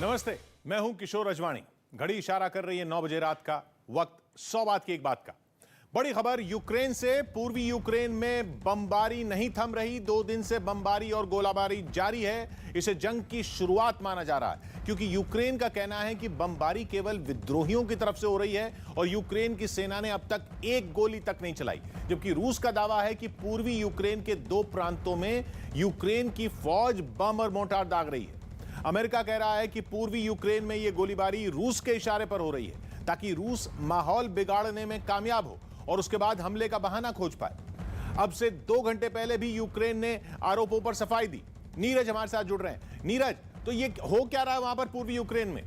नमस्ते, मैं हूं किशोर अजवाणी। घड़ी इशारा कर रही है 9 बजे रात का। वक्त 100 बात की एक बात का। बड़ी खबर यूक्रेन से। पूर्वी यूक्रेन में बमबारी नहीं थम रही। 2 दिन से बमबारी और गोलाबारी जारी है। इसे जंग की शुरुआत माना जा रहा है, क्योंकि यूक्रेन का कहना है कि बमबारी केवल विद्रोहियों की तरफ से हो रही है और यूक्रेन की सेना ने अब तक एक गोली तक नहीं चलाई। जबकि रूस का दावा है कि पूर्वी यूक्रेन के 2 प्रांतों में यूक्रेन की फौज बम और मोर्टार दाग रही है। अमेरिका कह रहा है कि पूर्वी यूक्रेन में यह गोलीबारी रूस के इशारे पर हो रही है, ताकि रूस माहौल बिगाड़ने में कामयाब हो और उसके बाद हमले का बहाना खोज पाए। अब से 2 घंटे पहले भी यूक्रेन ने आरोपों पर सफाई दी। नीरज हमारे साथ जुड़ रहे हैं। नीरज, तो ये हो क्या रहा है वहां पर पूर्वी यूक्रेन में?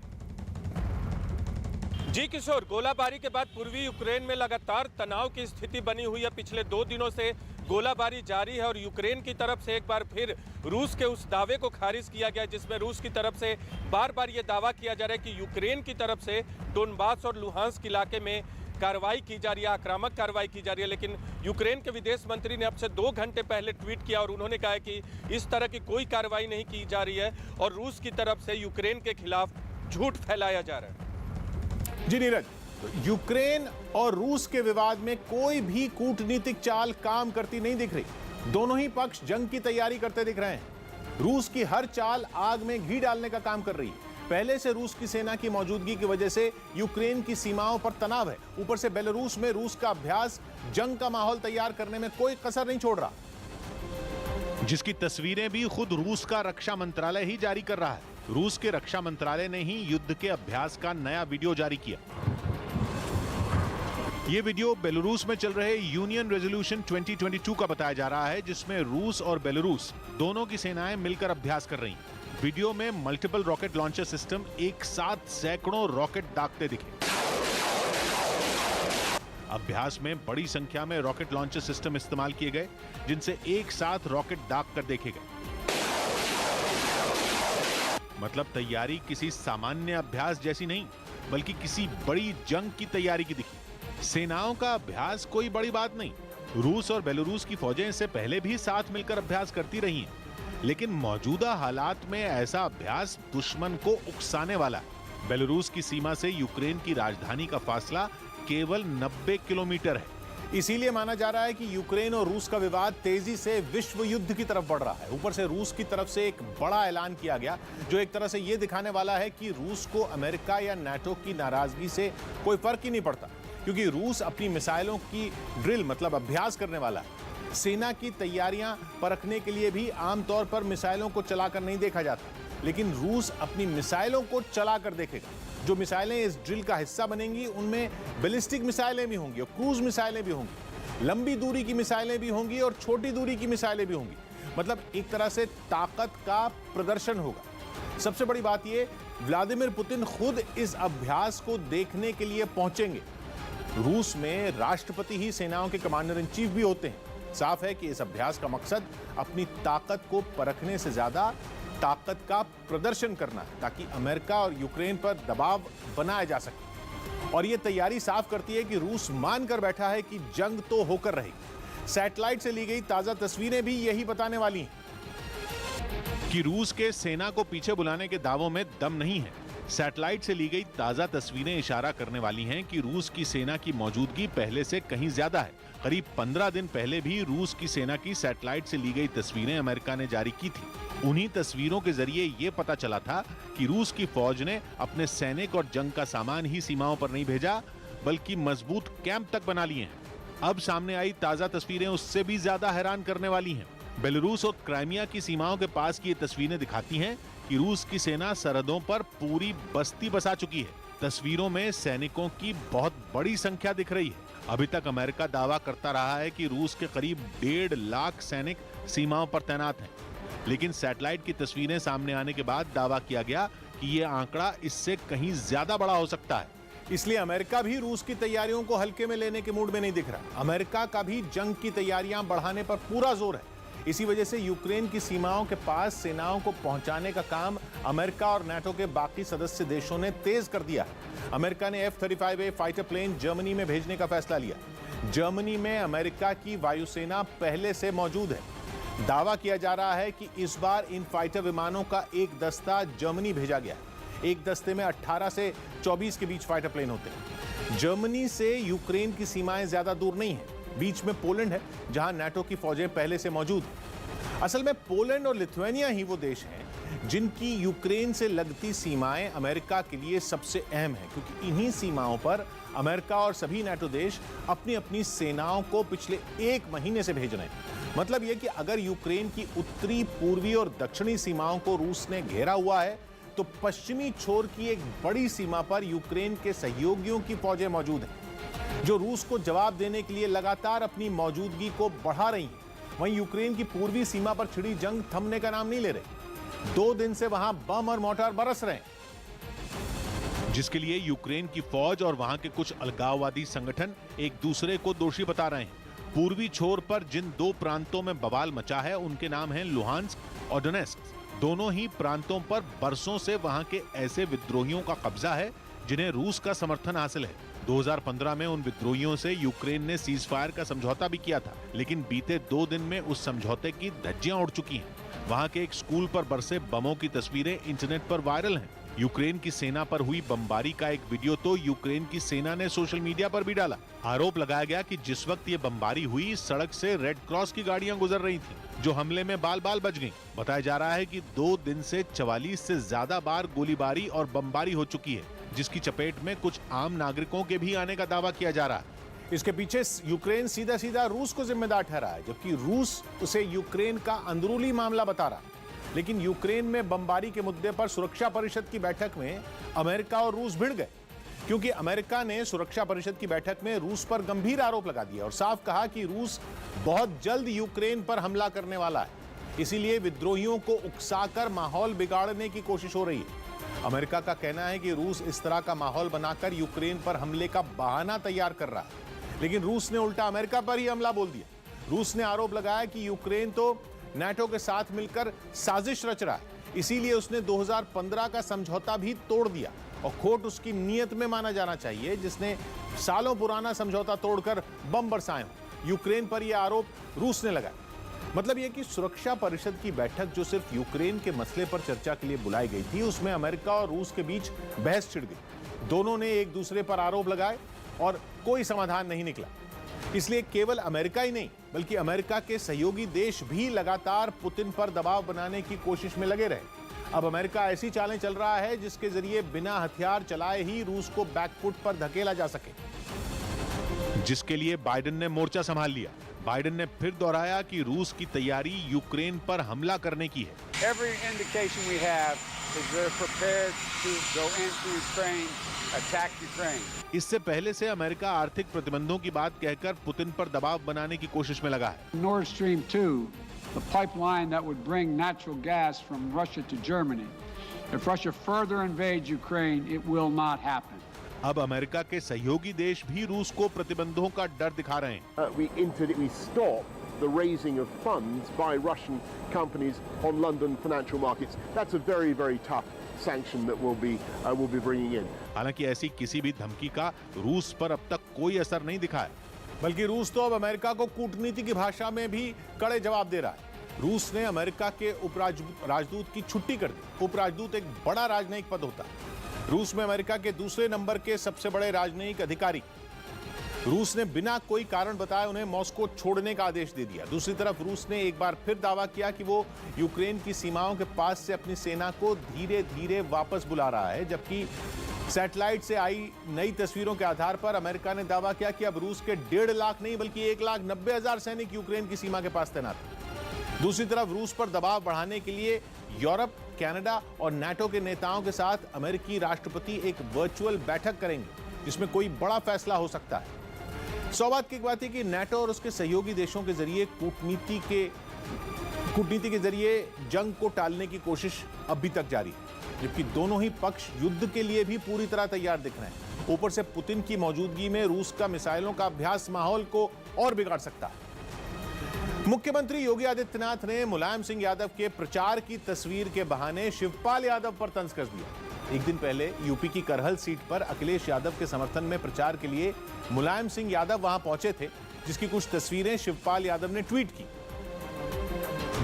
जी किशोर, गोलाबारी के बाद पूर्वी यूक्रेन में लगातार तनाव की स्थिति बनी हुई है। पिछले 2 दिनों से गोलाबारी जारी है और यूक्रेन की तरफ से एक बार फिर रूस के उस दावे को खारिज किया गया, जिसमें रूस की तरफ से बार बार ये दावा किया जा रहा है कि यूक्रेन की तरफ से डोनबास और लुहांस्क इलाके में कार्रवाई की जा रही है, आक्रामक कार्रवाई की जा रही है। लेकिन यूक्रेन के विदेश मंत्री ने अब से 2 घंटे पहले ट्वीट किया और उन्होंने कहा है कि इस तरह की कोई कार्रवाई नहीं की जा रही है और रूस की तरफ से यूक्रेन के खिलाफ झूठ फैलाया जा रहा है। जी नीरज, यूक्रेन और रूस के विवाद में कोई भी कूटनीतिक चाल काम करती नहीं दिख रही। दोनों ही पक्ष जंग की तैयारी करते दिख रहे हैं। रूस की हर चाल आग में घी डालने का काम कर रही है। पहले से रूस की सेना की मौजूदगी की वजह से यूक्रेन की सीमाओं पर तनाव है। ऊपर से बेलारूस में रूस का अभ्यास जंग का माहौल तैयार करने में कोई कसर नहीं छोड़ रहा, जिसकी तस्वीरें भी खुद रूस का रक्षा मंत्रालय ही जारी कर रहा है। रूस के रक्षा मंत्रालय ने ही युद्ध के अभ्यास का नया वीडियो जारी किया। यह वीडियो बेलारूस में चल रहे यूनियन रेजोल्यूशन 2022 का बताया जा रहा है, जिसमें रूस और बेलारूस दोनों की सेनाएं मिलकर अभ्यास कर रही हैं। वीडियो में मल्टीपल रॉकेट लॉन्चर सिस्टम एक साथ सैकड़ों रॉकेट दागते दिखे। अभ्यास में बड़ी संख्या में रॉकेट लॉन्चर सिस्टम इस्तेमाल किए गए, जिनसे एक साथ रॉकेट दाग कर देखे गए। मतलब तैयारी किसी सामान्य अभ्यास जैसी नहीं, बल्कि किसी बड़ी जंग की तैयारी की दिखी। सेनाओं का अभ्यास कोई बड़ी बात नहीं। रूस और बेलारूस की फौजें इससे पहले भी साथ मिलकर अभ्यास करती रही हैं, लेकिन मौजूदा हालात में ऐसा अभ्यास दुश्मन को उकसाने वाला है। बेलारूस की सीमा से यूक्रेन की राजधानी का फासला केवल 90 किलोमीटर है। इसीलिए माना जा रहा है कि यूक्रेन और रूस का विवाद तेजी से विश्व युद्ध की तरफ बढ़ रहा है। ऊपर से रूस की तरफ से एक बड़ा ऐलान किया गया, जो एक तरह से यह दिखाने वाला है कि रूस को अमेरिका या नाटो की नाराजगी से कोई फर्क ही नहीं पड़ता, क्योंकि रूस अपनी मिसाइलों की ड्रिल मतलब अभ्यास करने वाला है। सेना की तैयारियां परखने के लिए भी आमतौर पर मिसाइलों को चलाकर नहीं देखा जाता, लेकिन रूस अपनी मिसाइलों को चलाकर देखेगा। जो मिसाइलें इस ड्रिल का हिस्सा बनेंगी, उनमें बैलिस्टिक मिसाइलें भी होंगी और क्रूज मिसाइलें भी होंगी, लंबी दूरी की मिसाइलें भी होंगी और छोटी दूरी की मिसाइलें भी होंगी। मतलब एक तरह से ताकत का प्रदर्शन होगा। सबसे बड़ी बात यह, व्लादिमीर पुतिन खुद इस अभ्यास को देखने के लिए पहुंचेंगे। रूस में राष्ट्रपति ही सेनाओं के कमांडर इन चीफ भी होते हैं। साफ है कि इस अभ्यास का मकसद अपनी ताकत को परखने से ज्यादा ताकत का प्रदर्शन करना है, ताकि अमेरिका और यूक्रेन पर दबाव बनाया जा सके। और यह तैयारी साफ करती है कि रूस मानकर बैठा है कि जंग तो होकर रहेगी। सैटेलाइट से ली गई ताजा तस्वीरें भी यही बताने वाली हैं कि रूस के सेना को पीछे बुलाने के दावों में दम नहीं है। सैटेलाइट से ली गई ताजा तस्वीरें इशारा करने वाली हैं कि रूस की सेना की मौजूदगी पहले से कहीं ज्यादा है। करीब 15 दिन पहले भी रूस की सेना की सैटेलाइट से ली गई तस्वीरें अमेरिका ने जारी की थी। उन्हीं तस्वीरों के जरिए यह पता चला था कि रूस की फौज ने अपने सैनिक और जंग का सामान ही सीमाओं पर नहीं भेजा, बल्कि मजबूत कैंप तक बना लिए हैं। अब सामने आई ताजा तस्वीरें उससे भी ज्यादा हैरान करने वाली हैं। बेलारूस और क्राइमिया की सीमाओं के पास की ये तस्वीरें दिखाती हैं कि रूस की सेना सरहदों पर पूरी बस्ती बसा चुकी है। तस्वीरों में सैनिकों की बहुत बड़ी संख्या दिख रही है। अभी तक अमेरिका दावा करता रहा है कि रूस के करीब 1.5 लाख सैनिक सीमाओं पर तैनात हैं, लेकिन सैटेलाइट की तस्वीरें सामने आने के बाद दावा किया गया कि यह आंकड़ा इससे कहीं ज्यादा बड़ा हो सकता है। इसलिए अमेरिका भी रूस की तैयारियों को हल्के में लेने के मूड में नहीं दिख रहा। अमेरिका का भी जंग की तैयारियां बढ़ाने पर पूरा जोर है। इसी वजह से यूक्रेन की सीमाओं के पास सेनाओं को पहुंचाने का काम अमेरिका और नाटो के बाकी सदस्य देशों ने तेज कर दिया है। अमेरिका ने F-35A फाइटर प्लेन जर्मनी में भेजने का फैसला लिया। जर्मनी में अमेरिका की वायुसेना पहले से मौजूद है। दावा किया जा रहा है कि इस बार इन फाइटर विमानों का एक दस्ता जर्मनी भेजा गया है। एक दस्ते में 18 से 24 के बीच फाइटर प्लेन होते हैं। जर्मनी से यूक्रेन की सीमाएं ज्यादा दूर नहीं है, बीच में पोलैंड है जहां नाटो की फौजें पहले से मौजूद हैं। असल में पोलैंड और लिथुआनिया ही वो देश हैं जिनकी यूक्रेन से लगती सीमाएं अमेरिका के लिए सबसे अहम है, क्योंकि इन्हीं सीमाओं पर अमेरिका और सभी नाटो देश अपनी अपनी सेनाओं को पिछले 1 महीने से भेज रहे हैं। मतलब यह कि अगर यूक्रेन की उत्तरी, पूर्वी और दक्षिणी सीमाओं को रूस ने घेरा हुआ है तो पश्चिमी छोर की एक बड़ी सीमा पर यूक्रेन के सहयोगियों की फौजें मौजूद हैं जो रूस को जवाब देने के लिए लगातार अपनी मौजूदगी को बढ़ा रही हैं। वहीं यूक्रेन की पूर्वी सीमा पर छिड़ी जंग थमने का नाम नहीं ले रही। 2 दिन से वहां बम और मोर्टार बरस रहे हैं, जिसके लिए यूक्रेन की फौज और वहां के कुछ अलगाववादी संगठन एक दूसरे को दोषी बता रहे हैं। पूर्वी छोर पर जिन 2 प्रांतों में बवाल मचा है उनके नाम हैं लुहांस्क और डोनेस्क। दोनों ही प्रांतों पर बरसों से वहां के ऐसे विद्रोहियों का कब्जा है जिन्हें रूस का समर्थन हासिल है। 2015 में उन विद्रोहियों से यूक्रेन ने सीज फायर का समझौता भी किया था, लेकिन बीते 2 दिन में उस समझौते की धज्जियां उड़ चुकी हैं। वहां के एक स्कूल पर बरसे बमों की तस्वीरें इंटरनेट पर वायरल हैं। यूक्रेन की सेना पर हुई बमबारी का एक वीडियो तो यूक्रेन की सेना ने सोशल मीडिया पर भी डाला। आरोप लगाया गया कि जिस वक्त ये बमबारी हुई, सड़क से रेड क्रॉस की गाड़ियां गुजर रही थीं, जो हमले में बाल बाल बच गईं। बताया जा रहा है कि 2 दिन से 44 से ज्यादा बार गोलीबारी और बमबारी हो चुकी है, जिसकी चपेट में कुछ आम नागरिकों के भी आने का दावा किया जा रहा है। इसके पीछे यूक्रेन सीधा सीधा रूस को जिम्मेदार ठहरा है, जबकि रूस उसे यूक्रेन का अंदरूनी मामला बता रहा है। लेकिन यूक्रेन में बमबारी के मुद्दे पर सुरक्षा परिषद की बैठक में अमेरिका और रूस भिड़ गए, क्योंकि अमेरिका ने सुरक्षा परिषद की बैठक में रूस पर गंभीर आरोप लगा दिया और साफ कहा कि रूस बहुत जल्द यूक्रेन पर हमला करने वाला है। इसीलिए विद्रोहियों को उकसाकर माहौल बिगाड़ने की कोशिश हो रही है। अमेरिका का कहना है कि रूस इस तरह का माहौल बनाकर यूक्रेन पर हमले का बहाना तैयार कर रहा है, लेकिन रूस ने उल्टा अमेरिका पर ही हमला बोल दिया। रूस ने आरोप लगाया कि यूक्रेन तो नाटो के साथ मिलकर साजिश रच रहा है, इसीलिए उसने 2015 का समझौता भी तोड़ दिया और खोट उसकी नीयत में माना जाना चाहिए, जिसने सालों पुराना समझौता तोड़कर बम बरसाए हों। यूक्रेन पर यह आरोप रूस ने लगाया। मतलब यह कि सुरक्षा परिषद की बैठक जो सिर्फ यूक्रेन के मसले पर चर्चा के लिए बुलाई गई थी, उसमें अमेरिका और रूस के बीच बहस छिड़ गई। दोनों ने एक दूसरे पर आरोप लगाए और कोई समाधान नहीं निकला। इसलिए केवल अमेरिका ही नहीं, बल्कि अमेरिका के सहयोगी देश भी लगातार पुतिन पर दबाव बनाने की कोशिश में लगे रहे। अब अमेरिका ऐसी चालें चल रहा है जिसके जरिए बिना हथियार चलाए ही रूस को बैकफुट पर धकेला जा सके, जिसके लिए बाइडेन ने मोर्चा संभाल लिया। बाइडेन ने फिर दोहराया कि रूस की तैयारी यूक्रेन पर हमला करने की है। Every indication we have is they're prepared to go into Ukraine, attack Ukraine. इससे पहले से अमेरिका आर्थिक प्रतिबंधों की बात कहकर पुतिन पर दबाव बनाने की कोशिश में लगा है। Nord Stream 2, the pipeline that would bring natural gas from Russia to Germany. If Russia further invades Ukraine, it will not happen. अब अमेरिका के सहयोगी देश भी रूस को प्रतिबंधों का डर दिखा रहे हैं। We stopped the raising of funds by Russian companies on London financial markets. That's a very, very tough sanction that we'll be bringing in. हालांकि ऐसी किसी भी धमकी का रूस पर अब तक कोई असर नहीं दिखा है, बल्कि रूस तो अब अमेरिका को कूटनीति की भाषा में भी कड़े जवाब दे रहा है। रूस ने अमेरिका के उपराजदूत की छुट्टी कर दी। उपराजदूत एक बड़ा राजनयिक पद होता है। रूस में अमेरिका के दूसरे नंबर के सबसे बड़े राजनयिक अधिकारी। रूस ने बिना कोई कारण बताए उन्हें मॉस्को छोड़ने का आदेश दे दिया। दूसरी तरफ रूस ने एक बार फिर दावा किया कि वो यूक्रेन की सीमाओं के पास से अपनी सेना को धीरे धीरे वापस बुला रहा है, जबकि सैटेलाइट से आई नई तस्वीरों के आधार पर अमेरिका ने दावा किया कि अब रूस के 1.5 लाख नहीं बल्कि 1,90,000 सैनिक यूक्रेन की सीमा के पास तैनात हैं। दूसरी तरफ रूस पर दबाव बढ़ाने के लिए यूरोप, कनाडा और नाटो के नेताओं के साथ अमेरिकी राष्ट्रपति एक वर्चुअल बैठक करेंगे, जिसमें कोई बड़ा फैसला हो सकता है। सौभाग्य की बात है कि नाटो और उसके सहयोगी देशों के जरिए कूटनीति के जरिए जंग को टालने की कोशिश अभी तक जारी है, जबकि दोनों ही पक्ष युद्ध के लिए भी पूरी तरह तैयार दिख रहे हैं। ऊपर से पुतिन की मौजूदगी में रूस का मिसाइलों का अभ्यास माहौल को और बिगाड़ सकता है। मुख्यमंत्री योगी आदित्यनाथ ने मुलायम सिंह यादव के प्रचार की तस्वीर के बहाने शिवपाल यादव पर तंज कस दिया। एक दिन पहले यूपी की करहल सीट पर अखिलेश यादव के समर्थन में प्रचार के लिए मुलायम सिंह यादव वहां पहुंचे थे, जिसकी कुछ तस्वीरें शिवपाल यादव ने ट्वीट की,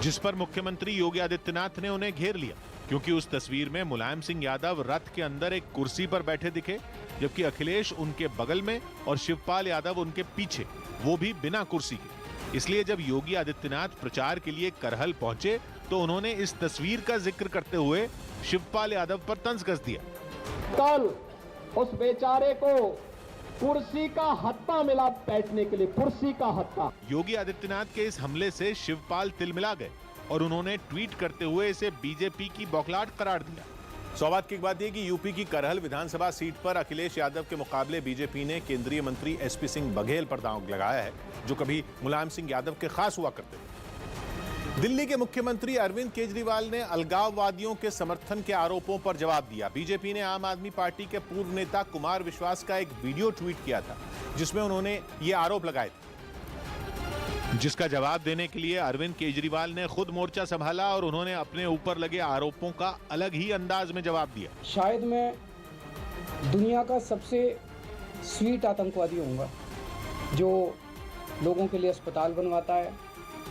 जिस पर मुख्यमंत्री योगी आदित्यनाथ ने उन्हें घेर लिया। क्योंकि उस तस्वीर में मुलायम सिंह यादव रथ के अंदर एक कुर्सी पर बैठे दिखे, जबकि अखिलेश उनके बगल में और शिवपाल यादव उनके पीछे, वो भी बिना कुर्सी के। इसलिए जब योगी आदित्यनाथ प्रचार के लिए करहल पहुंचे तो उन्होंने इस तस्वीर का जिक्र करते हुए शिवपाल यादव पर तंज कस दिया। कल उस बेचारे को कुर्सी का हत्था मिला बैठने के लिए, कुर्सी का हत्था। योगी आदित्यनाथ के इस हमले से शिवपाल तिलमिला गए और उन्होंने ट्वीट करते हुए इसे बीजेपी की बौखलाहट करार दिया। सौगात की बात यह कि यूपी की करहल विधानसभा सीट पर अखिलेश यादव के मुकाबले बीजेपी ने केंद्रीय मंत्री एसपी सिंह बघेल पर दांव लगाया है, जो कभी मुलायम सिंह यादव के खास हुआ करते थे। दिल्ली के मुख्यमंत्री अरविंद केजरीवाल ने अलगाववादियों के समर्थन के आरोपों पर जवाब दिया। बीजेपी ने आम आदमी पार्टी के पूर्व नेता कुमार विश्वास का एक वीडियो ट्वीट किया था, जिसमें उन्होंने ये आरोप लगाए थे, जिसका जवाब देने के लिए अरविंद केजरीवाल ने खुद मोर्चा संभाला और उन्होंने अपने ऊपर लगे आरोपों का अलग ही अंदाज में जवाब दिया। शायद मैं दुनिया का सबसे स्वीट आतंकवादी होऊंगा, जो लोगों के लिए अस्पताल बनवाता है,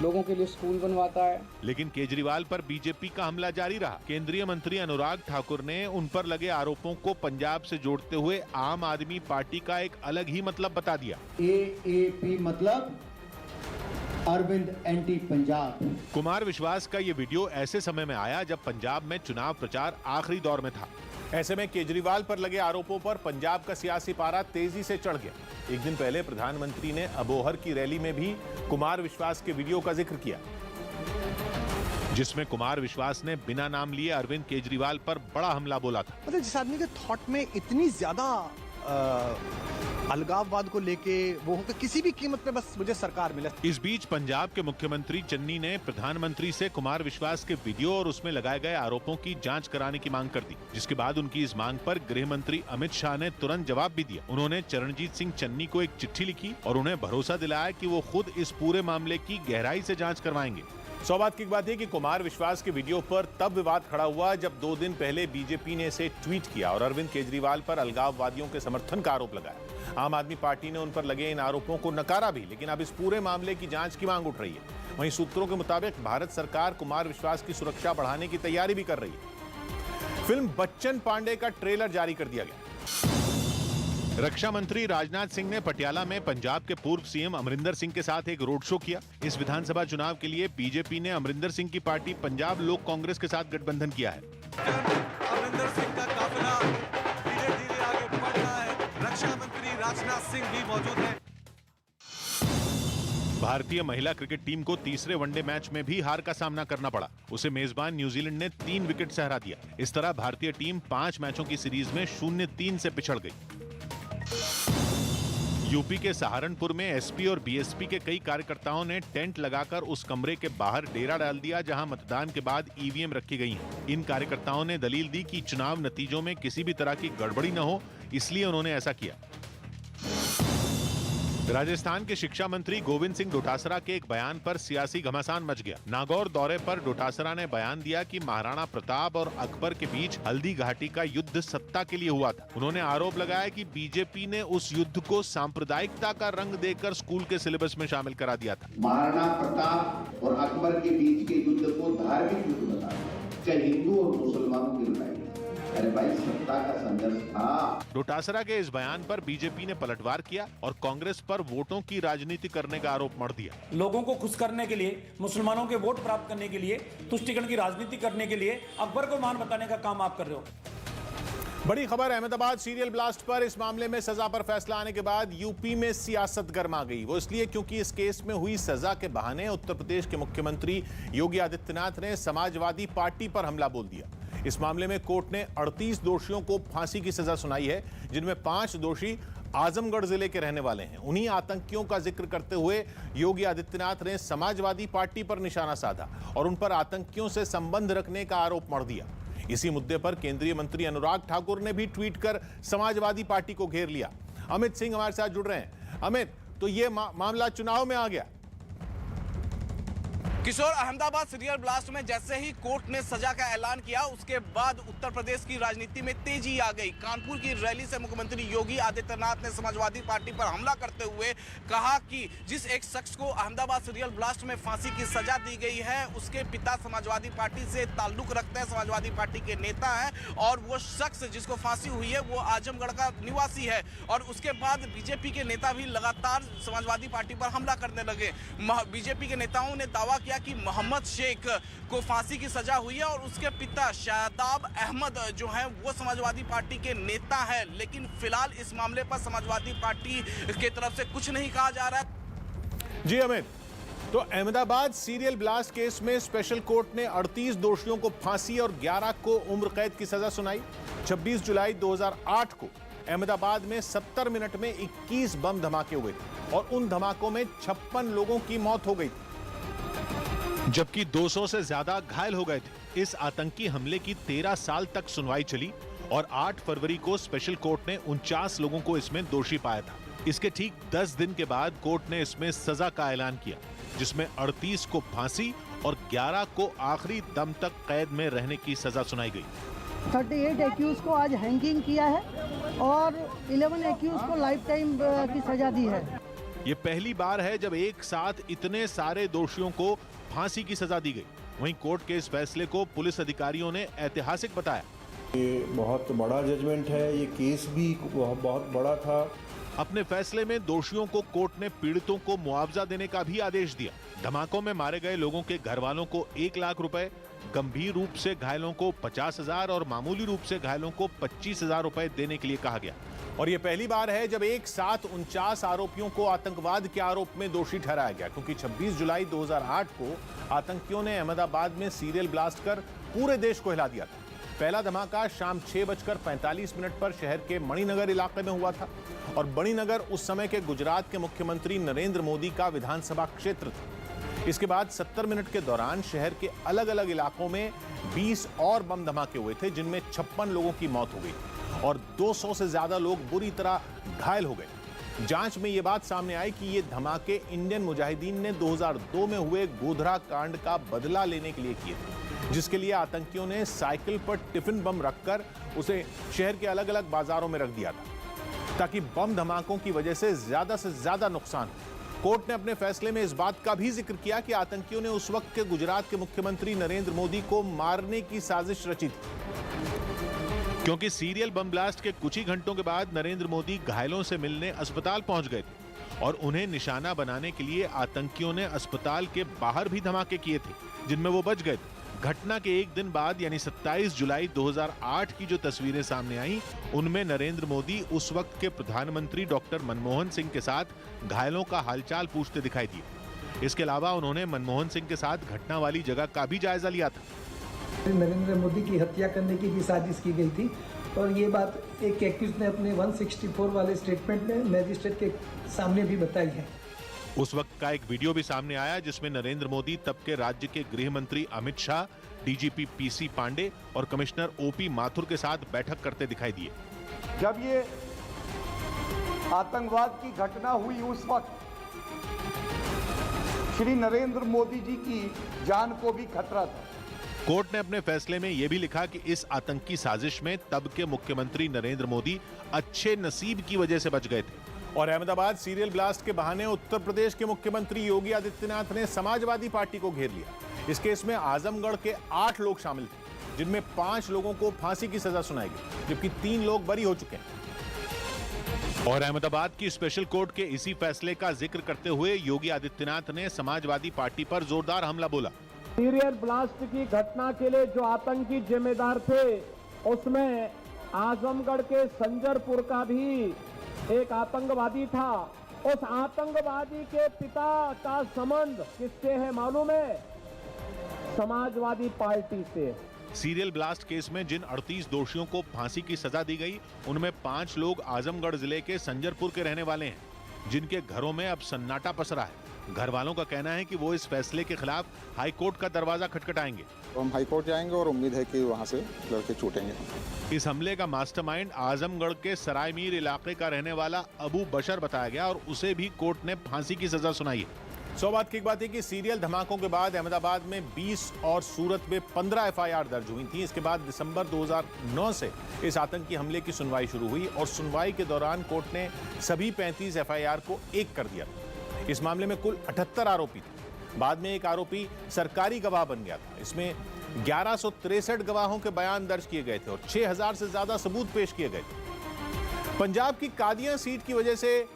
लोगों के लिए स्कूल बनवाता है। लेकिन केजरीवाल पर बीजेपी का हमला जारी रहा। केंद्रीय मंत्री अनुराग ठाकुर ने उन पर लगे आरोपों को पंजाब से जोड़ते हुए आम आदमी पार्टी का एक अलग ही मतलब बता दिया। AAP मतलब अरविंद एंटी पंजाब। कुमार विश्वास का ये वीडियो ऐसे समय में आया जब पंजाब में चुनाव प्रचार आखिरी दौर में था। ऐसे में केजरीवाल पर लगे आरोपों पर पंजाब का सियासी पारा तेजी से चढ़ गया। एक दिन पहले प्रधानमंत्री ने अबोहर की रैली में भी कुमार विश्वास के वीडियो का जिक्र किया, जिसमें कुमार विश्वास ने बिना नाम लिए अरविंद केजरीवाल पर बड़ा हमला बोला था। मतलब जिस आदमी के थॉट में इतनी ज्यादा अलगाववाद को लेके वो हो कि किसी भी कीमत पे बस मुझे सरकार मिले। इस बीच पंजाब के मुख्यमंत्री चन्नी ने प्रधानमंत्री से कुमार विश्वास के वीडियो और उसमें लगाए गए आरोपों की जांच कराने की मांग कर दी, जिसके बाद उनकी इस मांग पर गृह मंत्री अमित शाह ने तुरंत जवाब भी दिया। उन्होंने चरणजीत सिंह चन्नी को एक चिट्ठी लिखी और उन्हें भरोसा दिलाया कि वो खुद इस पूरे मामले की गहराई से जांच करवाएंगे। सौगात की बात है कि कुमार विश्वास के वीडियो पर तब विवाद खड़ा हुआ जब 2 दिन पहले बीजेपी ने इसे ट्वीट किया और अरविंद केजरीवाल पर अलगाववादियों के समर्थन का आरोप लगाया। आम आदमी पार्टी ने उन पर लगे इन आरोपों को नकारा भी, लेकिन अब इस पूरे मामले की जांच की मांग उठ रही है। वहीं सूत्रों के मुताबिक भारत सरकार कुमार विश्वास की सुरक्षा बढ़ाने की तैयारी भी कर रही है। फिल्म बच्चन पांडे का ट्रेलर जारी कर दिया गया। रक्षा मंत्री राजनाथ सिंह ने पटियाला में पंजाब के पूर्व सीएम अमरिंदर सिंह के साथ एक रोड शो किया। इस विधानसभा चुनाव के लिए बीजेपी ने अमरिंदर सिंह की पार्टी पंजाब लोक कांग्रेस के साथ गठबंधन किया है। अमरिंदर सिंह का काफिला धीरे-धीरे आगे बढ़ रहा है। रक्षा मंत्री राजनाथ सिंह भी मौजूद हैं। भारतीय महिला क्रिकेट टीम को तीसरे वनडे मैच में भी हार का सामना करना पड़ा। उसे मेजबान न्यूजीलैंड ने 3 विकेट से हरा दिया। इस तरह भारतीय टीम 5 मैचों की सीरीज में 0-3 से पिछड़ गई। यूपी के सहारनपुर में एसपी और बीएसपी के कई कार्यकर्ताओं ने टेंट लगाकर उस कमरे के बाहर डेरा डाल दिया जहां मतदान के बाद ईवीएम रखी गई हैं। इन कार्यकर्ताओं ने दलील दी कि चुनाव नतीजों में किसी भी तरह की गड़बड़ी न हो, इसलिए उन्होंने ऐसा किया। राजस्थान के शिक्षा मंत्री गोविंद सिंह डोटासरा के एक बयान पर सियासी घमासान मच गया। नागौर दौरे पर डोटासरा ने बयान दिया कि महाराणा प्रताप और अकबर के बीच हल्दी घाटी का युद्ध सत्ता के लिए हुआ था। उन्होंने आरोप लगाया कि बीजेपी ने उस युद्ध को सांप्रदायिकता का रंग देकर स्कूल के सिलेबस में शामिल करा दिया था। महाराणा प्रताप और अकबर के बीच के युद्ध को धार्मिक युद्ध बता दिया, चाहे हिंदू और मुसलमानों की लड़ाई। अरे भाई, सत्ता का संघर्ष था। डोटासरा के इस बयान पर बीजेपी ने पलटवार किया और कांग्रेस पर वोटों की राजनीति करने का आरोप मढ़ दिया। लोगों को खुश करने के लिए, मुसलमानों के वोट प्राप्त करने के लिए, तुष्टिकरण की राजनीति करने के लिए अकबर को महान बताने का काम आप कर रहे हो। बड़ी खबर अहमदाबाद सीरियल ब्लास्ट पर। इस मामले में सजा पर फैसला आने के बाद यूपी में सियासत गर्मा गई। वो इसलिए क्योंकि इस केस में हुई सजा के बहाने उत्तर प्रदेश के मुख्यमंत्री योगी आदित्यनाथ ने समाजवादी पार्टी पर हमला बोल दिया। इस मामले में कोर्ट ने 38 दोषियों को फांसी की सजा सुनाई है, जिनमें 5 दोषी आजमगढ़ जिले के रहने वाले हैं। उन्हीं आतंकियों का जिक्र करते हुए योगी आदित्यनाथ ने समाजवादी पार्टी पर निशाना साधा और उन पर आतंकियों से संबंध रखने का आरोप मढ़ दिया। इसी मुद्दे पर केंद्रीय मंत्री अनुराग ठाकुर ने भी ट्वीट कर समाजवादी पार्टी को घेर लिया। अमित सिंह हमारे साथ जुड़ रहे हैं। अमित, तो ये मामला चुनाव में आ गया। किशोर, अहमदाबाद सीरियल ब्लास्ट में जैसे ही कोर्ट ने सजा का ऐलान किया उसके बाद उत्तर प्रदेश की राजनीति में तेजी आ गई। कानपुर की रैली से मुख्यमंत्री योगी आदित्यनाथ ने समाजवादी पार्टी पर हमला करते हुए कहा कि जिस एक शख्स को अहमदाबाद सीरियल ब्लास्ट में फांसी की सजा दी गई है उसके पिता समाजवादी पार्टी से ताल्लुक रखते हैं, समाजवादी पार्टी के नेता हैं और वो शख्स जिसको फांसी हुई है वो आजमगढ़ का निवासी है। और उसके बाद बीजेपी के नेता भी लगातार समाजवादी पार्टी पर हमला करने लगे। बीजेपी के नेताओं ने दावा किया कि मोहम्मद शेख को फांसी की सजा हुई है और उसके पिता शादाब अहमद जो हैं वो समाजवादी पार्टी के नेता हैं, लेकिन फिलहाल इस मामले पर समाजवादी पार्टी की तरफ से कुछ नहीं कहा जा रहा है। जी अमित, तो अहमदाबाद सीरियल ब्लास्ट केस में स्पेशल कोर्ट ने 38 दोषियों को फांसी और 11 को उम्र कैद की सजा सुनाई। 26 जुलाई 2008 को अहमदाबाद में 70 मिनट में 21 बम धमाके हुए और उन धमाकों में 56 लोगों की मौत हो गई, जबकि 200 से ज्यादा घायल हो गए थे। इस आतंकी हमले की 13 साल तक सुनवाई चली और 8 फरवरी को स्पेशल कोर्ट ने 49 लोगों को इसमें दोषी पाया था। इसके ठीक 10 दिन के बाद कोर्ट ने इसमें सजा का ऐलान किया, जिसमें 38 को फांसी और 11 को आखिरी दम तक कैद में रहने की सजा सुनाई गई। 38 एक्यूज को आज हैंगिंग किया है और 11 एक्यूज को लाइफ टाइम की सजा दी है। ये पहली बार है जब एक साथ इतने सारे दोषियों को फांसी की सजा दी गई। वहीं कोर्ट के इस फैसले को पुलिस अधिकारियों ने ऐतिहासिक बताया। ये बहुत बड़ा जजमेंट है, ये केस भी बहुत बड़ा था। अपने फैसले में दोषियों को कोर्ट ने पीड़ितों को मुआवजा देने का भी आदेश दिया। धमाकों में मारे गए लोगों के घर वालों को 1 लाख रुपए, गंभीर रूप से घायलों को 50,000 और मामूली रूप से घायलों को 25,000 रुपए देने के लिए कहा गया। और यह पहली बार है जब एक साथ 49 आरोपियों को आतंकवाद के आरोप में दोषी ठहराया गया, क्योंकि 26 जुलाई 2008 को आतंकियों ने अहमदाबाद में सीरियल ब्लास्ट कर पूरे देश को हिला दिया था। पहला धमाका शाम 6:45 पर शहर के मणिनगर इलाके में हुआ था और मणिनगर उस समय के गुजरात के मुख्यमंत्री नरेंद्र मोदी का विधानसभा क्षेत्र था। इसके बाद 70 मिनट के दौरान शहर के अलग अलग इलाकों में 20 और बम धमाके हुए थे, जिनमें 56 लोगों की मौत हो गई और 200 से ज्यादा लोग बुरी तरह घायल हो गए। जांच में यह बात सामने आई कि ये धमाके इंडियन मुजाहिदीन ने 2002 में हुए गोधरा कांड का बदला लेने के लिए किए थे, जिसके लिए आतंकियों ने साइकिल पर टिफिन बम रखकर उसे शहर के अलग अलग बाजारों में रख दिया था, ताकि बम धमाकों की वजह से ज्यादा नुकसान हो। कोर्ट ने अपने फैसले में इस बात का भी जिक्र किया कि आतंकियों ने उस वक्त के गुजरात के मुख्यमंत्री नरेंद्र मोदी को मारने की साजिश रची थी, क्योंकि सीरियल बम ब्लास्ट के कुछ ही घंटों के बाद नरेंद्र मोदी घायलों से मिलने अस्पताल पहुंच गए थे और उन्हें निशाना बनाने के लिए आतंकियों ने अस्पताल के बाहर भी धमाके किए थे, जिनमें वो बच गए थे। घटना के एक दिन बाद यानी 27 जुलाई 2008 की जो तस्वीरें सामने आई, उनमें नरेंद्र मोदी उस वक्त के प्रधानमंत्री डॉक्टर मनमोहन सिंह के साथ घायलों का हालचाल पूछते दिखाई दिए। इसके अलावा उन्होंने मनमोहन सिंह के साथ घटना वाली जगह का भी जायजा लिया था। नरेंद्र मोदी की हत्या करने की भी साजिश की गई थी और ये बात एक एक्यूज ने अपने 164 वाले स्टेटमेंट में मैजिस्ट्रेट के सामने भी बताई है। उस वक्त का एक वीडियो भी सामने आया जिसमें नरेंद्र मोदी तब के राज्य के गृह मंत्री अमित शाह, डीजीपी पीसी पांडे और कमिश्नर ओपी माथुर के साथ बैठक करते दिखाई दिए। जब ये आतंकवाद की घटना हुई उस वक्त श्री नरेंद्र मोदी जी की जान को भी खतरा था। कोर्ट ने अपने फैसले में यह भी लिखा कि इस आतंकी साजिश में तब के मुख्यमंत्री नरेंद्र मोदी अच्छे नसीब की वजह से बच गए थे। और अहमदाबाद सीरियल ब्लास्ट के बहाने उत्तर प्रदेश के मुख्यमंत्री योगी आदित्यनाथ ने समाजवादी पार्टी को घेर लिया। इस केस में आजमगढ़ के 8 लोग शामिल थे, जिनमें 5 लोगों को फांसी की सजा सुनाई गई, जबकि 3 लोग बरी हो चुके हैं। और अहमदाबाद की स्पेशल कोर्ट के इसी फैसले का जिक्र करते हुए योगी आदित्यनाथ ने समाजवादी पार्टी पर जोरदार हमला बोला। सीरियल ब्लास्ट की घटना के लिए जो आतंकी जिम्मेदार थे उसमें आजमगढ़ के संजरपुर का भी एक आतंकवादी था। उस आतंकवादी के पिता का संबंध किससे है मालूम है? समाजवादी पार्टी से। सीरियल ब्लास्ट केस में जिन 38 दोषियों को फांसी की सजा दी गई, उनमें 5 लोग आजमगढ़ जिले के संजरपुर के रहने वाले हैं, जिनके घरों में अब सन्नाटा पसरा है। घर वालों का कहना है कि वो इस फैसले के खिलाफ हाई कोर्ट का दरवाजा खटखटाएंगे। तो हम हाई कोर्ट जाएंगे और उम्मीद है कि वहां से लड़के छूटेंगे। इस हमले का मास्टरमाइंड आजमगढ़ के सरायमीर इलाके का रहने वाला अबू बशर बताया गया और उसे भी कोर्ट ने फांसी की सजा सुनाई है। सौबात की एक बात है कि सीरियल धमाकों के बाद अहमदाबाद में 20 और सूरत में 15 एफआईआर दर्ज हुई थी। इसके बाद दिसंबर 2009 से इस आतंकी हमले की सुनवाई शुरू हुई और सुनवाई के दौरान कोर्ट ने सभी 35 एफआईआर को एक कर दिया। इस मामले में कुल 78 आरोपी थे। बाद में एक आरोपी सरकारी गवाह बन गया था। इसमें 1163 गवाहों के बयान दर्ज किए गए थे और 6000 से ज्यादा सबूत पेश किए गए थे। पंजाब की कादियां सीट की वजह से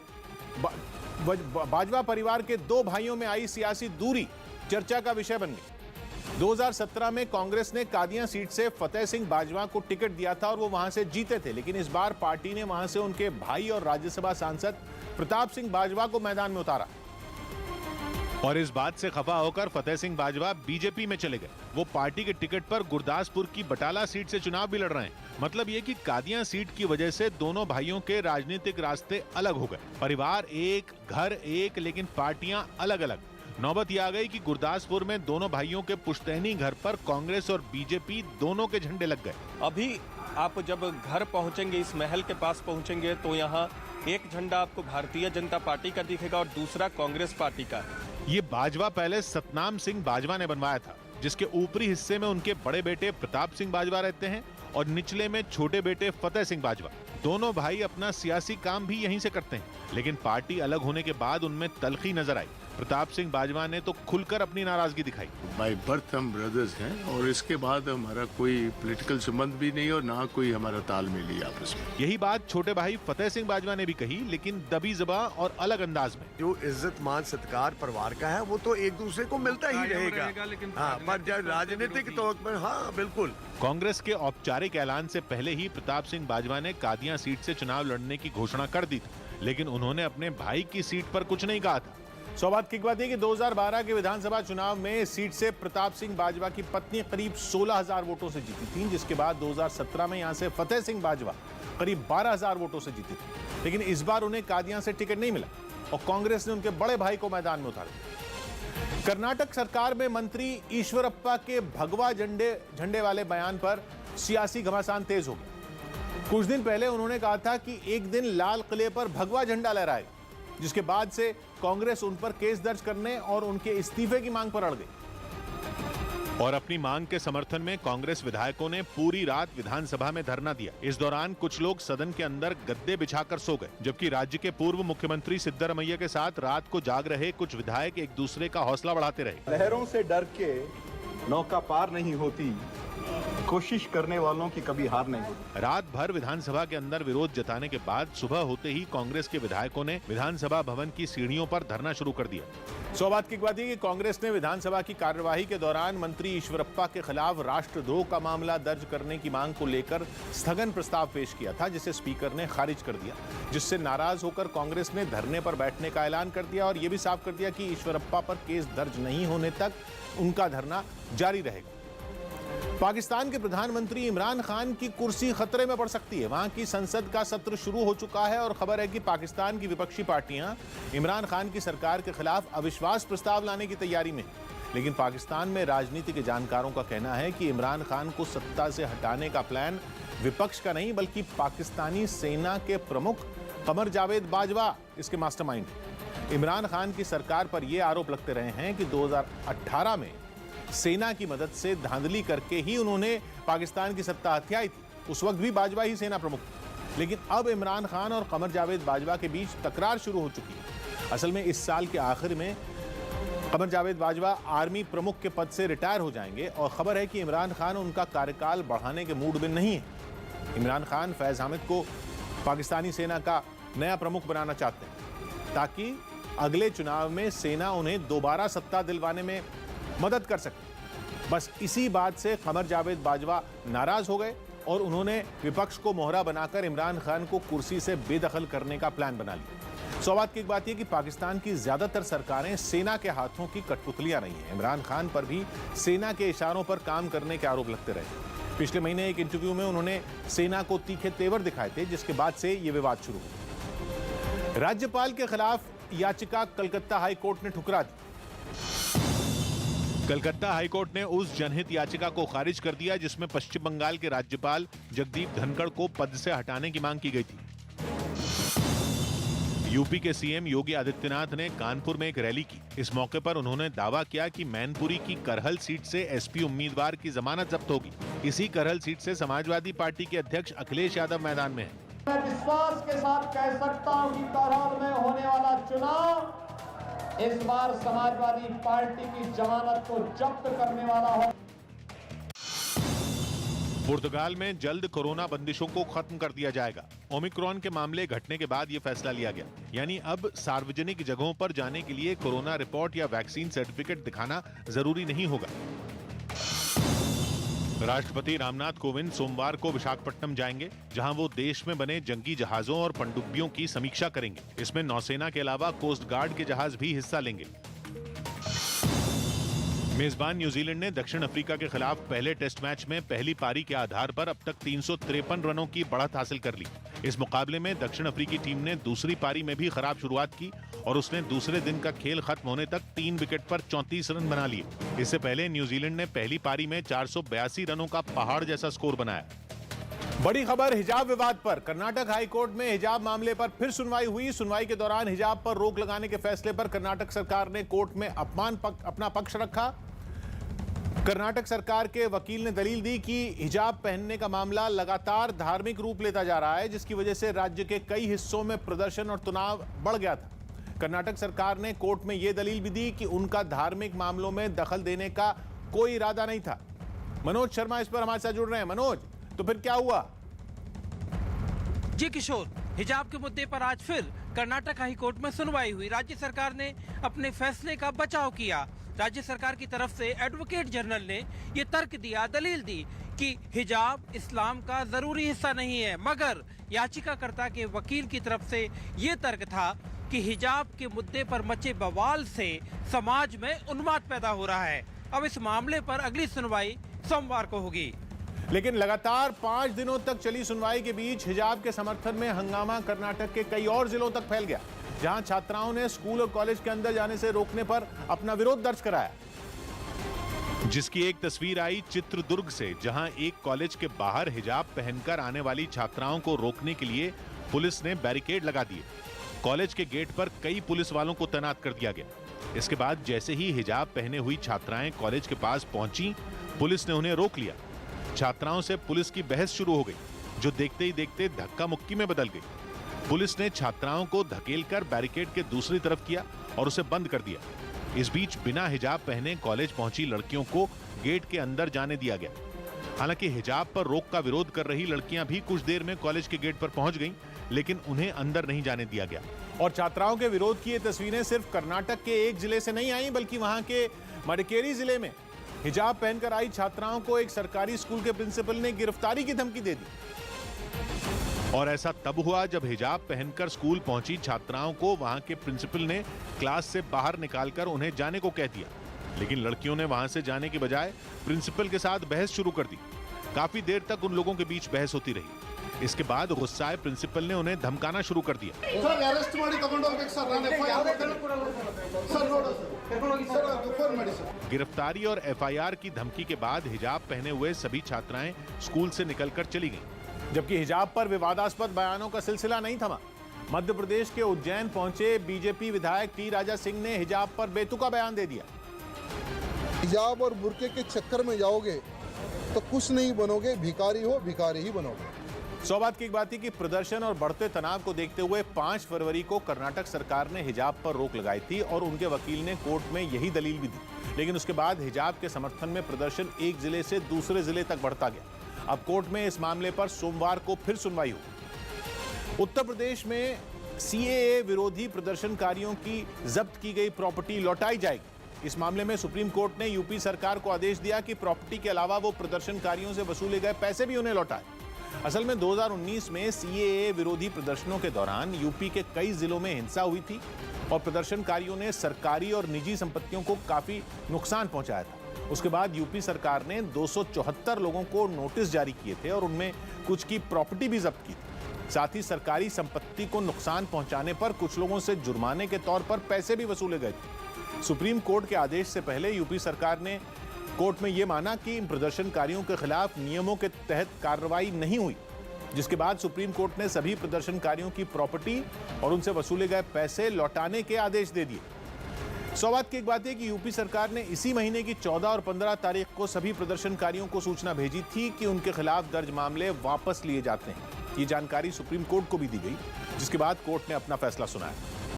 बाजवा परिवार के 2 भाइयों में आई सियासी दूरी चर्चा का विषय बन गई। 2017 में कांग्रेस ने कादियां सीट से फतेह सिंह बाजवा को टिकट दिया था और वो वहां से जीते थे, लेकिन इस बार पार्टी ने वहां से उनके भाई और राज्यसभा सांसद प्रताप सिंह बाजवा को मैदान में उतारा और इस बात से खफा होकर फतेह सिंह बाजवा बीजेपी में चले गए। वो पार्टी के टिकट पर गुरदासपुर की बटाला सीट से चुनाव भी लड़ रहे हैं। मतलब ये कि कादियां सीट की वजह से दोनों भाइयों के राजनीतिक रास्ते अलग हो गए। परिवार एक, घर एक, लेकिन पार्टियां अलग अलग। नौबत यह आ गई कि गुरदासपुर में दोनों भाइयों के पुश्तैनी घर पर कांग्रेस और बीजेपी दोनों के झंडे लग गए। अभी आप जब घर पहुंचेंगे, इस महल के पास पहुंचेंगे, तो यहाँ एक झंडा आपको भारतीय जनता पार्टी का दिखेगा और दूसरा कांग्रेस पार्टी का है। ये बाजवा पैलेस सतनाम सिंह बाजवा ने बनवाया था, जिसके ऊपरी हिस्से में उनके बड़े बेटे प्रताप सिंह बाजवा रहते हैं और निचले में छोटे बेटे फतेह सिंह बाजवा। दोनों भाई अपना सियासी काम भी यहीं से करते हैं, लेकिन पार्टी अलग होने के बाद उनमें तलखी नजर आई। प्रताप सिंह बाजवा ने तो खुलकर अपनी नाराजगी दिखाई। बाय बर्थ हम ब्रदर्स हैं और इसके बाद हमारा कोई पॉलिटिकल संबंध भी नहीं और ना कोई हमारा तालमेल ही आपस में। यही बात छोटे भाई फतेह सिंह बाजवा ने भी कही, लेकिन दबी ज़बां और अलग अंदाज में। जो इज्जत मान सत्कार परिवार का है वो तो एक दूसरे को मिलता ही रहेगा। हाँ, पर जब राजनीतिक तौर पर, हाँ बिल्कुल। कांग्रेस के औपचारिक ऐलान से पहले ही प्रताप सिंह बाजवा ने कादियां सीट से चुनाव लड़ने की घोषणा कर दी थी, लेकिन उन्होंने अपने भाई की सीट पर कुछ नहीं कहा था। सौबात की बात है कि 2012 के विधानसभा चुनाव में इस सीट से प्रताप सिंह बाजवा की पत्नी करीब 16,000 वोटों से जीती थी, जिसके बाद 2017 में यहां से फतेह सिंह बाजवा करीब 12,000 वोटों से जीती थी। लेकिन इस बार उन्हें कादियां से टिकट नहीं मिला और कांग्रेस ने उनके बड़े भाई को मैदान में उतारा। कर्नाटक सरकार में मंत्री ईश्वरप्पा के भगवा झंडे वाले बयान पर सियासी घमासान तेज हो गया। कुछ दिन पहले उन्होंने कहा था कि एक दिन लाल किले पर भगवा झंडा लहराएगा, जिसके बाद से कांग्रेस उन पर केस दर्ज करने और उनके इस्तीफे की मांग पर अड़ गई। और अपनी मांग के समर्थन में कांग्रेस विधायकों ने पूरी रात विधानसभा में धरना दिया। इस दौरान कुछ लोग सदन के अंदर गद्दे बिछाकर सो गए, जबकि राज्य के पूर्व मुख्यमंत्री सिद्धरमैया के साथ रात को जाग रहे कुछ विधायक एक दूसरे का हौसला बढ़ाते रहे। लहरों से डर के नौका पार नहीं होती, कोशिश करने वालों की कभी हार नहीं होती। रात भर विधानसभा के अंदर विरोध जताने के बाद सुबह होते ही कांग्रेस के विधायकों ने विधानसभा भवन की सीढ़ियों पर धरना शुरू कर दिया। सौबात की बात है कि कांग्रेस ने विधानसभा की कार्यवाही के दौरान मंत्री ईश्वरप्पा के खिलाफ राष्ट्रद्रोह का मामला दर्ज करने की मांग को लेकर स्थगन प्रस्ताव पेश किया था, जिसे स्पीकर ने खारिज कर दिया, जिससे नाराज होकर कांग्रेस ने धरने पर बैठने का ऐलान कर दिया और यह भी साफ कर दिया कि ईश्वरप्पा पर केस दर्ज नहीं होने तक उनका धरना जारी रहेगा। पाकिस्तान के प्रधानमंत्री इमरान खान की कुर्सी खतरे में पड़ सकती है। वहां की संसद का सत्र शुरू हो चुका है और खबर है कि पाकिस्तान की विपक्षी पार्टियां इमरान खान की सरकार के खिलाफ अविश्वास प्रस्ताव लाने की तैयारी में, लेकिन पाकिस्तान में राजनीति के जानकारों का कहना है कि इमरान खान को सत्ता से हटाने का प्लान विपक्ष का नहीं बल्कि पाकिस्तानी सेना के प्रमुख कमर जावेद बाजवा इसके मास्टरमाइंड है। इमरान खान की सरकार पर यह आरोप लगते रहे हैं कि 2018 में सेना की मदद से धांधली करके ही उन्होंने पाकिस्तान की सत्ता हथियाई थी। उस वक्त भी बाजवा ही सेना प्रमुख थे, लेकिन अब इमरान खान और कमर जावेद बाजवा के बीच तकरार शुरू हो चुकी है। असल में इस साल के आखिर में कमर जावेद बाजवा आर्मी प्रमुख के पद से रिटायर हो जाएंगे और खबर है कि इमरान खान उनका कार्यकाल बढ़ाने के मूड में नहीं है। इमरान खान फैज हामिद को पाकिस्तानी सेना का नया प्रमुख बनाना चाहते हैं ताकि अगले चुनाव में सेना उन्हें दोबारा सत्ता दिलवाने में मदद कर सके। बस इसी बात से कमर जावेद बाजवा नाराज हो गए और उन्होंने विपक्ष को मोहरा बनाकर इमरान खान को कुर्सी से बेदखल करने का प्लान बना लिया। सौबात की एक बात यह कि पाकिस्तान की ज्यादातर सरकारें सेना के हाथों की कठपुतलियां नहीं है। इमरान खान पर भी सेना के इशारों पर काम करने के आरोप लगते रहे। पिछले महीने एक इंटरव्यू में उन्होंने सेना को तीखे तेवर दिखाए थे, जिसके बाद से यह विवाद शुरू हुआ। राज्यपाल के खिलाफ याचिका कलकत्ता हाईकोर्ट ने ठुकरा दी। कलकत्ता हाईकोर्ट ने उस जनहित याचिका को खारिज कर दिया जिसमें पश्चिम बंगाल के राज्यपाल जगदीप धनखड़ को पद से हटाने की मांग की गई थी। यूपी के सीएम योगी आदित्यनाथ ने कानपुर में एक रैली की। इस मौके पर उन्होंने दावा किया कि मैनपुरी की करहल सीट से एसपी उम्मीदवार की जमानत जब्त होगी। इसी करहल सीट से समाजवादी पार्टी के अध्यक्ष अखिलेश यादव मैदान में हैं। मैं विश्वास के साथ कह सकता हूं कि करहल में होने वाला चुनाव इस बार समाजवादी पार्टी की जमानत को जब्त करने वाला हो। पुर्तगाल में जल्द कोरोना बंदिशों को खत्म कर दिया जाएगा। ओमिक्रॉन के मामले घटने के बाद ये फैसला लिया गया, यानी अब सार्वजनिक जगहों पर जाने के लिए कोरोना रिपोर्ट या वैक्सीन सर्टिफिकेट दिखाना जरूरी नहीं होगा। राष्ट्रपति रामनाथ कोविंद सोमवार को विशाखापट्टनम जाएंगे, जहां वो देश में बने जंगी जहाजों और पनडुब्बियों की समीक्षा करेंगे। इसमें नौसेना के अलावा कोस्ट गार्ड के जहाज भी हिस्सा लेंगे। मेजबान न्यूजीलैंड ने दक्षिण अफ्रीका के खिलाफ पहले टेस्ट मैच में पहली पारी के आधार पर अब तक 353 रनों की बढ़त हासिल कर ली। इस मुकाबले में दक्षिण अफ्रीकी टीम ने दूसरी पारी में भी खराब शुरुआत की और उसने दूसरे दिन का खेल खत्म होने तक 3 विकेट पर 34 रन बना लिए। इससे पहले न्यूजीलैंड ने पहली पारी में 482 रनों का पहाड़ जैसा स्कोर बनाया। बड़ी खबर हिजाब विवाद पर। कर्नाटक हाईकोर्ट में हिजाब मामले पर फिर सुनवाई हुई। सुनवाई के दौरान हिजाब पर रोक लगाने के फैसले पर कर्नाटक सरकार ने कोर्ट में अपना पक्ष रखा। कर्नाटक सरकार के वकील ने दलील दी कि हिजाब पहनने का मामला लगातार धार्मिक रूप लेता जा रहा है, जिसकी वजह से राज्य के कई हिस्सों में प्रदर्शन और तनाव बढ़ गया था। कर्नाटक सरकार ने कोर्ट में यह दलील भी दी कि उनका धार्मिक मामलों में दखल देने का कोई इरादा नहीं था। मनोज शर्मा इस पर हमारे साथ जुड़ रहे हैं। मनोज, तो फिर क्या हुआ? जी किशोर, हिजाब के मुद्दे पर आज फिर कर्नाटक हाई कोर्ट में सुनवाई हुई। राज्य सरकार ने अपने फैसले का बचाव किया। राज्य सरकार की तरफ से एडवोकेट जनरल ने ये तर्क दिया, दलील दी कि हिजाब इस्लाम का जरूरी हिस्सा नहीं है, मगर याचिकाकर्ता के वकील की तरफ से ये तर्क था कि हिजाब के मुद्दे पर मचे बवाल से समाज में उन्माद पैदा हो रहा है। अब इस मामले पर अगली सुनवाई सोमवार को होगी। लेकिन लगातार 5 दिनों तक चली सुनवाई के बीच हिजाब के समर्थन में हंगामा कर्नाटक के कई और जिलों तक फैल गया, जहां छात्राओं ने स्कूल और कॉलेज के अंदर जाने से रोकने पर अपना विरोध दर्ज कराया। जिसकी एक तस्वीर आई चित्रदुर्ग से, जहां एक कॉलेज के बाहर हिजाब पहनकर आने वाली छात्राओं को रोकने के लिए पुलिस ने बैरिकेड लगा दिए। कॉलेज के गेट पर कई पुलिस वालों को तैनात कर दिया गया। इसके बाद जैसे ही हिजाब पहने हुई छात्राएं कॉलेज के पास पहुंची, पुलिस ने उन्हें रोक लिया। छात्राओं से पुलिस की बहस शुरू हो गई, जो देखते ही देखते धक्का मुक्की में बदल गई। पुलिस ने छात्राओं को धकेलकर बैरिकेड के दूसरी तरफ किया और उसे बंद कर दिया। इस बीच बिना हिजाब पहने कॉलेज पहुंची लड़कियों को गेट के अंदर जाने दिया गया। हालांकि हिजाब पर रोक का विरोध कर रही लड़कियां भी कुछ देर में कॉलेज के गेट पर पहुंच गईं, लेकिन उन्हें अंदर नहीं जाने दिया गया। और छात्राओं के विरोध की ये तस्वीरें सिर्फ कर्नाटक के एक जिले से नहीं आई, बल्कि वहां के मडिकेरी जिले में हिजाब पहनकर आई छात्राओं को एक सरकारी स्कूल के प्रिंसिपल ने गिरफ्तारी की धमकी दे दी। और ऐसा तब हुआ जब हिजाब पहनकर स्कूल पहुंची छात्राओं को वहां के प्रिंसिपल ने क्लास से बाहर निकालकर उन्हें जाने को कह दिया। लेकिन लड़कियों ने वहां से जाने के बजाय प्रिंसिपल के साथ बहस शुरू कर दी। काफी देर तक उन लोगों के बीच बहस होती रही। इसके बाद गुस्साए प्रिंसिपल ने उन्हें धमकाना शुरू कर दिया। गिरफ्तारी और एफआईआर की धमकी के बाद हिजाब पहने हुए सभी छात्राएं स्कूल से निकलकर चली गईं। जबकि हिजाब पर विवादास्पद बयानों का सिलसिला नहीं थमा। मध्य प्रदेश के उज्जैन पहुंचे बीजेपी विधायक टी राजा सिंह ने हिजाब पर बेतुका बयान दे दिया। हिजाब और बुर्के के चक्कर में जाओगे तो कुछ नहीं बनोगे, भिखारी हो भिखारी ही बनोगे। सौभाग्य की एक बात थी कि प्रदर्शन और बढ़ते तनाव को देखते हुए 5 फरवरी को कर्नाटक सरकार ने हिजाब पर रोक लगाई थी और उनके वकील ने कोर्ट में यही दलील भी दी। लेकिन उसके बाद हिजाब के समर्थन में प्रदर्शन एक जिले से दूसरे जिले तक बढ़ता गया। अब कोर्ट में इस मामले पर सोमवार को फिर सुनवाई हुई। उत्तर प्रदेश में सीएए विरोधी प्रदर्शनकारियों की जब्त की गई प्रॉपर्टी लौटाई जाएगी। इस मामले में सुप्रीम कोर्ट ने यूपी सरकार को आदेश दिया कि प्रॉपर्टी के अलावा वो प्रदर्शनकारियों से वसूले गए पैसे भी उन्हें लौटाए। असल में 2019 में सीएए विरोधी प्रदर्शनों के दौरान यूपी के कई जिलों में हिंसा हुई थी और प्रदर्शनकारियों ने सरकारी और निजी संपत्तियों को काफी नुकसान पहुंचाया था। उसके बाद यूपी सरकार ने 274 लोगों को नोटिस जारी किए थे और उनमें कुछ की प्रॉपर्टी भी जब्त की थी। साथ ही सरकारी संपत्ति को नुकसान पहुंचाने पर कुछ लोगों से जुर्माने के तौर पर पैसे भी वसूले गए थे। सुप्रीम कोर्ट के आदेश से पहले यूपी सरकार ने कोर्ट में यह माना कि इन प्रदर्शनकारियों के खिलाफ नियमों के तहत कार्रवाई नहीं हुई। जिसके बाद सुप्रीम कोर्ट ने सभी प्रदर्शनकारियों की प्रॉपर्टी और उनसे वसूले गए पैसे लौटाने के आदेश दे दिए। सौगात की एक बात है कि यूपी सरकार ने इसी महीने की 14 और 15 तारीख को सभी प्रदर्शनकारियों को सूचना भेजी थी कि उनके खिलाफ दर्ज मामले वापस लिए जाते हैं। ये जानकारी सुप्रीम कोर्ट को भी दी गई, जिसके बाद कोर्ट ने अपना फैसला सुनाया।